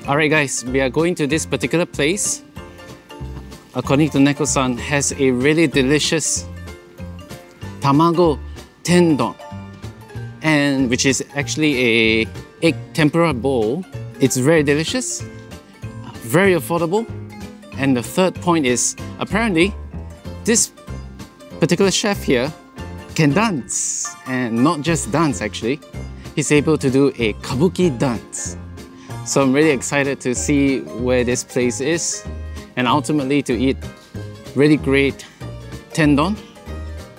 Alright guys, we are going to this particular place. According to Neko-san, has a really delicious Tamago Tendon, and which is actually a egg tempura bowl. It's very delicious, very affordable, and the third point is apparently this particular chef here can dance, and not just dance actually. He's able to do a kabuki dance. So I'm really excited to see where this place is and ultimately to eat really great tendon,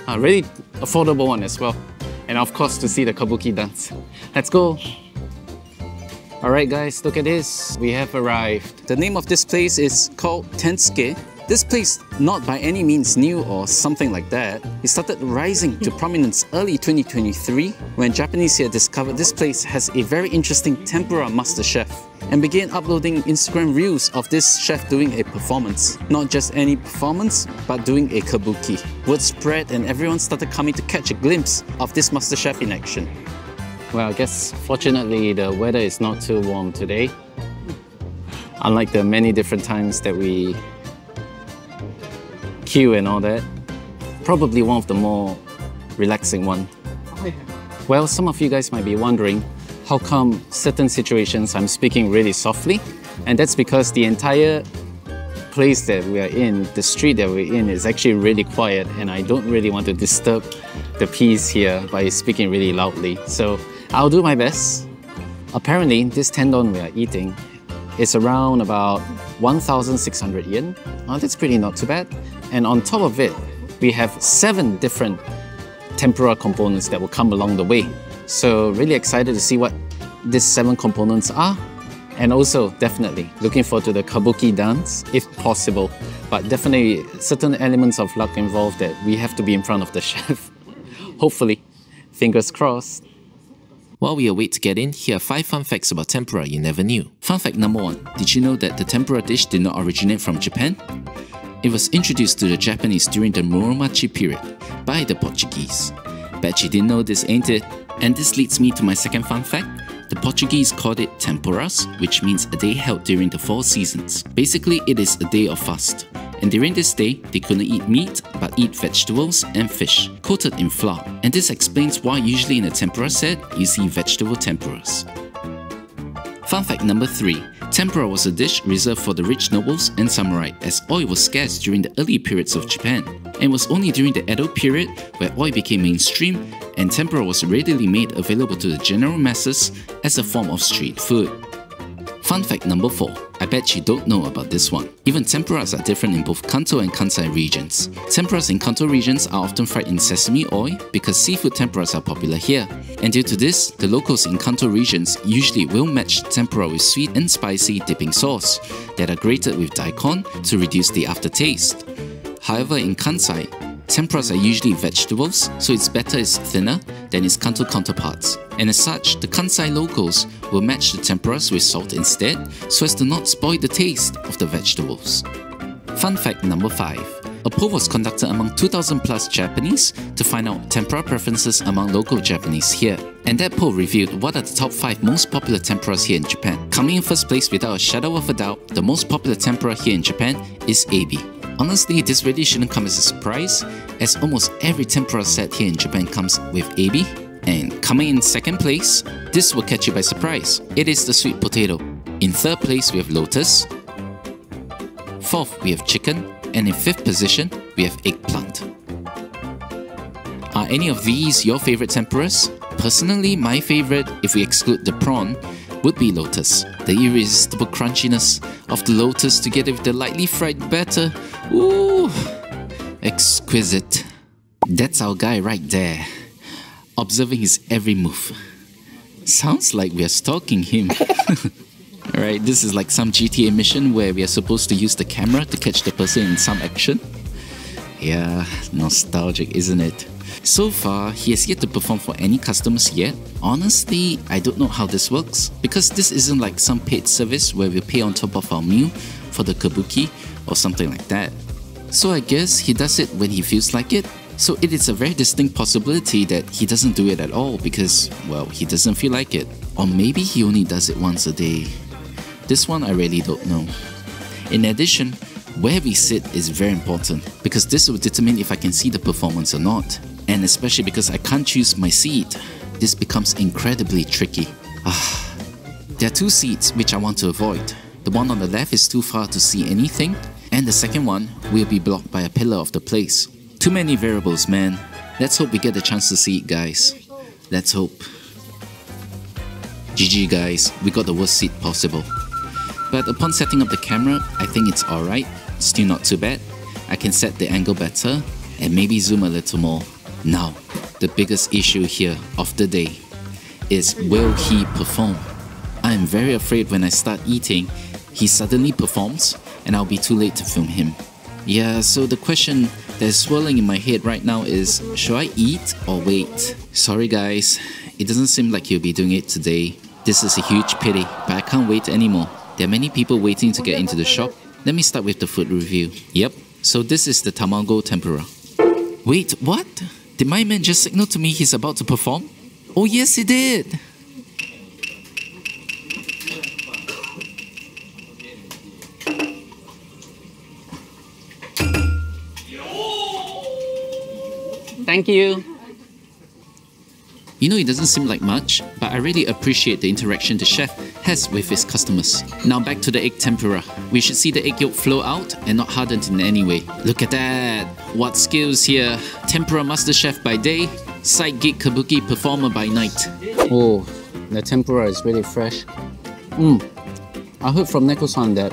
a really affordable one as well. And of course to see the kabuki dance. Let's go! Alright guys, look at this. We have arrived. The name of this place is called Tensuke. This place, not by any means new or something like that. It started rising to prominence early 2023 when Japanese here discovered this place has a very interesting tempura master chef and began uploading Instagram reels of this chef doing a performance. Not just any performance, but doing a kabuki. Word spread and everyone started coming to catch a glimpse of this master chef in action. Well, I guess fortunately the weather is not too warm today. Unlike the many different times that we queue and all that. Probably one of the more relaxing one. Well, some of you guys might be wondering how come certain situations I'm speaking really softly, and that's because the entire place that we are in, the street that we're in, is actually really quiet and I don't really want to disturb the peace here by speaking really loudly. So I'll do my best. Apparently this tendon we are eating is around about 1,600 yen. That's pretty not too bad. And on top of it, we have 7 different tempura components that will come along the way. So really excited to see what these 7 components are. And also definitely looking forward to the kabuki dance, if possible. But definitely certain elements of luck involved that we have to be in front of the chef. Hopefully, fingers crossed. While we await to get in, here are 5 fun facts about tempura you never knew. Fun fact number 1. Did you know that the tempura dish did not originate from Japan? It was introduced to the Japanese during the Muromachi period by the Portuguese. Bet you didn't know this, ain't it? And this leads me to my second fun fact. The Portuguese called it tempuras, which means a day held during the 4 seasons. Basically, it is a day of fast. And during this day, they couldn't eat meat, but eat vegetables and fish, coated in flour. And this explains why usually in a tempura set, you see vegetable tempuras. Fun fact number 3. Tempura was a dish reserved for the rich nobles and samurai, as oil was scarce during the early periods of Japan. And it was only during the Edo period where oil became mainstream and tempura was readily made available to the general masses as a form of street food. Fun fact number 4. I bet you don't know about this one. Even tempuras are different in both Kanto and Kansai regions. Tempuras in Kanto regions are often fried in sesame oil because seafood tempuras are popular here. And due to this, the locals in Kanto regions usually will match tempura with sweet and spicy dipping sauce that are grated with daikon to reduce the aftertaste. However, in Kansai, tempuras are usually vegetables, so its batter is thinner than its Kanto counterparts. And as such, the Kansai locals will match the tempuras with salt instead, so as to not spoil the taste of the vegetables. Fun fact number 5. A poll was conducted among 2,000 plus Japanese to find out tempura preferences among local Japanese here. And that poll revealed what are the top 5 most popular tempuras here in Japan. Coming in first place without a shadow of a doubt, the most popular tempura here in Japan is ebi. Honestly, this really shouldn't come as a surprise, as almost every tempura set here in Japan comes with ebi. And coming in second place, this will catch you by surprise. It is the sweet potato. In third place, we have lotus. Fourth, we have chicken. And in 5th position, we have eggplant. Are any of these your favorite tempuras? Personally, my favorite, if we exclude the prawn, would be lotus. The irresistible crunchiness of the lotus together with the lightly fried batter. Ooh, exquisite. That's our guy right there, observing his every move. Sounds like we are stalking him. Alright, this is like some GTA mission where we are supposed to use the camera to catch the person in some action. Yeah, nostalgic, isn't it? So far, he has yet to perform for any customers yet. Honestly, I don't know how this works, because this isn't like some paid service where we pay on top of our meal for the kabuki or something like that. So I guess he does it when he feels like it. So it is a very distinct possibility that he doesn't do it at all because, well, he doesn't feel like it. Or maybe he only does it once a day. This one I really don't know. In addition, where we sit is very important because this will determine if I can see the performance or not. And especially because I can't choose my seat, this becomes incredibly tricky. There are two seats which I want to avoid. The one on the left is too far to see anything, and the second one will be blocked by a pillar of the place. Too many variables, man. Let's hope we get the chance to see it, guys. Let's hope. GG guys, we got the worst seat possible. But upon setting up the camera, I think it's alright. Still not too bad. I can set the angle better and maybe zoom a little more. Now, the biggest issue here of the day is, will he perform? I am very afraid when I start eating, he suddenly performs and I'll be too late to film him. Yeah, so the question that's swirling in my head right now is, should I eat or wait? Sorry guys, it doesn't seem like he'll be doing it today. This is a huge pity, but I can't wait anymore. There are many people waiting to get into the shop. Let me start with the food review. Yep, so this is the Tamago tempura. Wait, what? Did my man just signal to me he's about to perform? Oh yes, he did! Thank you. You know, it doesn't seem like much, but I really appreciate the interaction the chef has with his customers. Now back to the egg tempura. We should see the egg yolk flow out and not hardened in any way. Look at that! What skills here! Tempura master chef by day, side gig kabuki performer by night. Oh, the tempura is really fresh. I heard from Neko-san that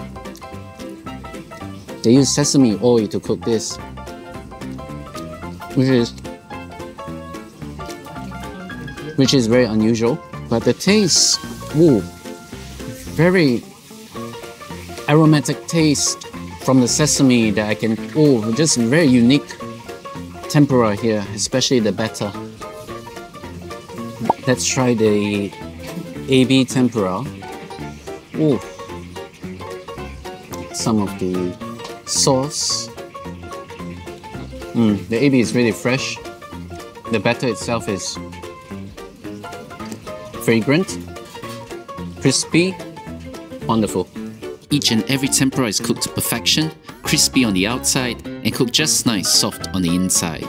they use sesame oil to cook this, which is very unusual. But the taste, very aromatic taste from the sesame that I can, just very unique tempura here, especially the batter. Let's try the AB tempura. Some of the sauce. The AB is really fresh. The batter itself is fragrant, crispy, wonderful. Each and every tempura is cooked to perfection, crispy on the outside and cooked just nice, soft on the inside.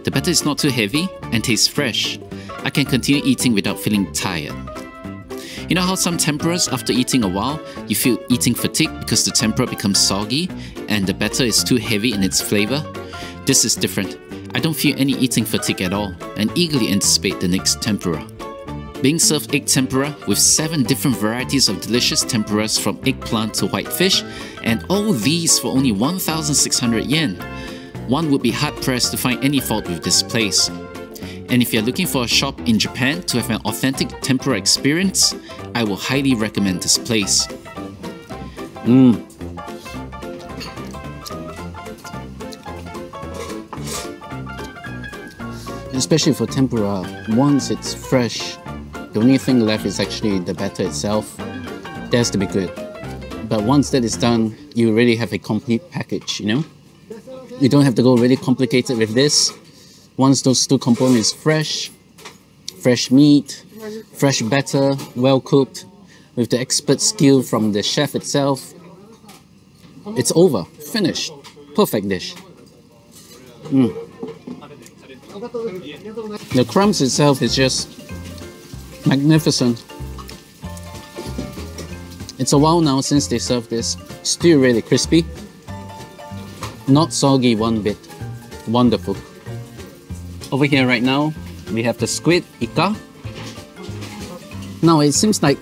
The batter is not too heavy and tastes fresh. I can continue eating without feeling tired. You know how some tempuras, after eating a while, you feel eating fatigue because the tempura becomes soggy and the batter is too heavy in its flavor? This is different. I don't feel any eating fatigue at all and eagerly anticipate the next tempura. Being served egg tempura with 7 different varieties of delicious tempuras from eggplant to whitefish, and all these for only 1,600 yen. One would be hard pressed to find any fault with this place. And if you're looking for a shop in Japan to have an authentic tempura experience, I will highly recommend this place. Especially for tempura, once it's fresh, the only thing left is actually the batter itself. That has to be good. But once that is done, you really have a complete package, you know? You don't have to go really complicated with this. Once those two components fresh meat, fresh batter, well cooked, with the expert skill from the chef itself, it's over, finished, perfect dish. The crumbs itself is just magnificent. It's a while now since they served this. Still really crispy. Not soggy one bit. Wonderful. Over here right now, we have the squid, ika. Now it seems like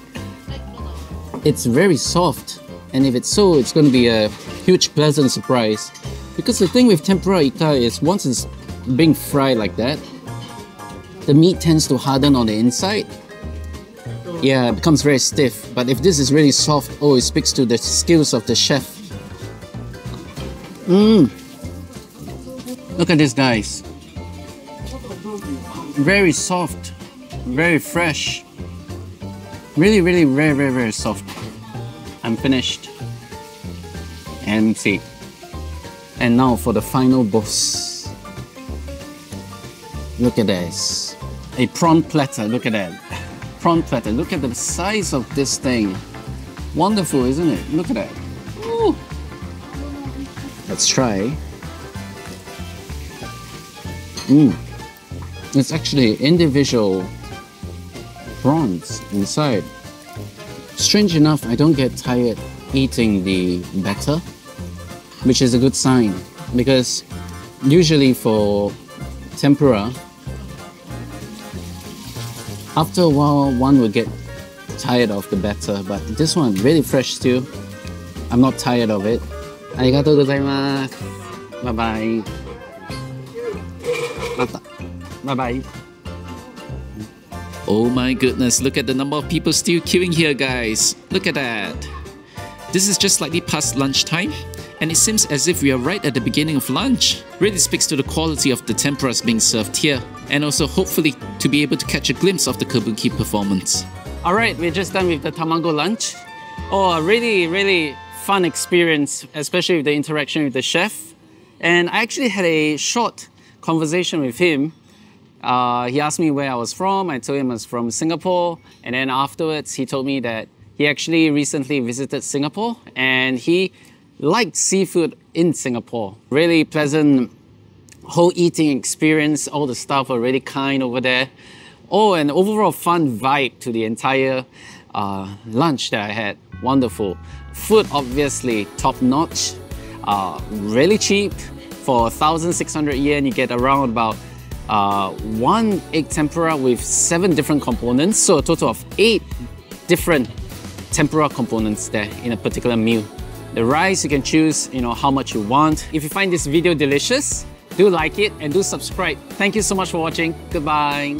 it's very soft. And if it's so, it's going to be a huge pleasant surprise. Because the thing with tempura ika is once it's being fried like that, the meat tends to harden on the inside. Yeah, it becomes very stiff. But if this is really soft, it speaks to the skills of the chef. Look at this, guys. Very soft, very fresh. Really, really very, very, very soft. I'm finished. And see. And now for the final boss. Look at this. A prawn platter, look at that. Prawn platter, look at the size of this thing. Wonderful, isn't it? Look at that. Ooh. Let's try. It's actually individual prawns inside. Strange enough, I don't get tired eating the batter, which is a good sign, because usually for tempura, after a while one will get tired of the batter, but this one really fresh still. I'm not tired of it. Arigatou gozaimasu. Bye bye. Bye bye. Oh my goodness, look at the number of people still queuing here, guys. Look at that. This is just slightly past lunchtime, and it seems as if we are right at the beginning of lunch. Really speaks to the quality of the tempuras being served here, and also hopefully to be able to catch a glimpse of the kabuki performance. Alright, we're just done with the Tamago lunch. Oh, a really fun experience, especially with the interaction with the chef. And I actually had a short conversation with him. He asked me where I was from. I told him I was from Singapore. And then afterwards, he told me that he actually recently visited Singapore and he liked seafood in Singapore. Really pleasant whole eating experience. All the staff were really kind over there. Oh, and overall fun vibe to the entire lunch that I had. Wonderful. Food obviously top notch, really cheap. For 1,600 yen, you get around about 1 egg tempura with 7 different components. So a total of 8 different tempura components there in a particular meal. The rice, you can choose, how much you want. If you find this video delicious, do like it and do subscribe. Thank you so much for watching. Goodbye.